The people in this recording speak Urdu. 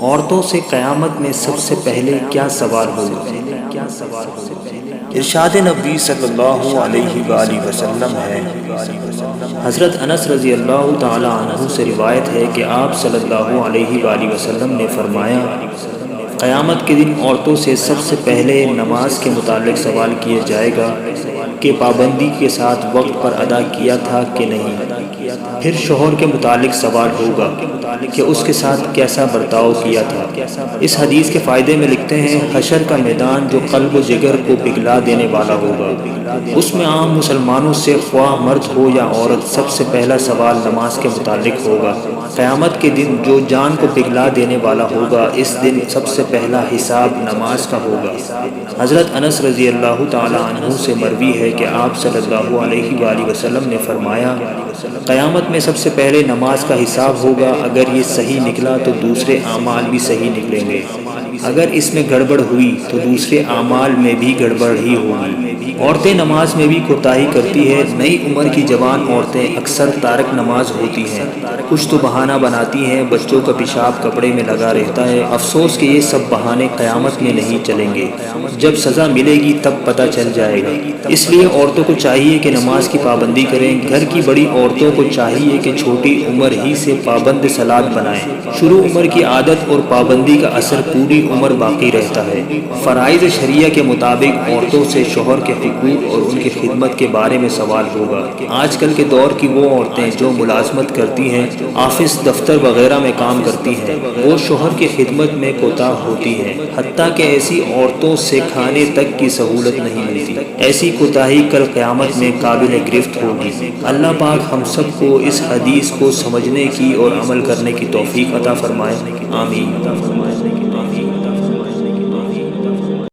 عورتوں سے قیامت میں سب سے پہلے کیا سوال ہوگا؟ ارشاد نبی صلی اللہ علیہ وآلہ وسلم ہے، حضرت انس رضی اللہ تعالی عنہ سے روایت ہے کہ آپ صلی اللہ علیہ وآلہ وسلم نے فرمایا، قیامت کے دن عورتوں سے سب سے پہلے نماز کے متعلق سوال کیا جائے گا کہ پابندی کے ساتھ وقت پر ادا کیا تھا کہ نہیں۔ پھر شوہر کے متعلق سوال ہوگا کہ اس کے ساتھ کیسا برتاؤ کیا تھا۔ اس حدیث کے فائدے میں لکھتے ہیں، حشر کا میدان جو قلب و جگر کو پگھلا دینے والا ہوگا، اس میں عام مسلمانوں سے خواہ مرد ہو یا عورت سب سے پہلا سوال نماز کے متعلق ہوگا۔ قیامت کے دن جو جان کو پگھلا دینے والا ہوگا، اس دن سب سے پہلا حساب نماز کا ہوگا۔ حضرت انس رضی اللہ تعالی عنہ سے مروی ہے کہ آپ صلی اللہ علیہ وآلہ وسلم نے فرمایا، قیامت میں سب سے پہلے نماز کا حساب ہوگا، اگر یہ صحیح نکلا تو دوسرے اعمال بھی صحیح نکلیں گے، اگر اس میں گڑبڑ ہوئی تو دوسرے اعمال میں بھی گڑبڑ ہی ہوگی۔ عورتیں نماز میں بھی کوتاہی کرتی ہے۔ نئی عمر کی جوان عورتیں اکثر تارک نماز ہوتی ہیں، کچھ تو بہانہ بناتی ہیں، بچوں کا پیشاب کپڑے میں لگا رہتا ہے۔ افسوس کہ یہ سب بہانے قیامت میں نہیں چلیں گے، جب سزا ملے گی تب پتہ چل جائے گا۔ اس لیے عورتوں کو چاہیے کہ نماز کی پابندی کریں۔ گھر کی بڑی عورتوں کو چاہیے کہ چھوٹی عمر ہی سے پابند صلاۃ بنائیں۔ شروع عمر کی عادت اور پابندی کا اثر پوری عمر باقی رہتا ہے۔ فرائض شریعہ کے مطابق عورتوں سے شوہر کے حقوق اور ان کی خدمت کے بارے میں سوال ہوگا۔ آج کل کے دور کی وہ عورتیں جو ملازمت کرتی ہیں، آفس دفتر وغیرہ میں کام کرتی ہیں، وہ شوہر کی خدمت میں کوتاہ ہوتی ہیں، حتیٰ کہ ایسی عورتوں سے کھانے تک کی سہولت نہیں ملتی۔ ایسی کوتاہی کل قیامت میں قابل گرفت ہوگی۔ اللہ پاک ہم سب کو اس حدیث کو سمجھنے کی اور عمل کرنے کی توفیق عطا فرمائے، آمین۔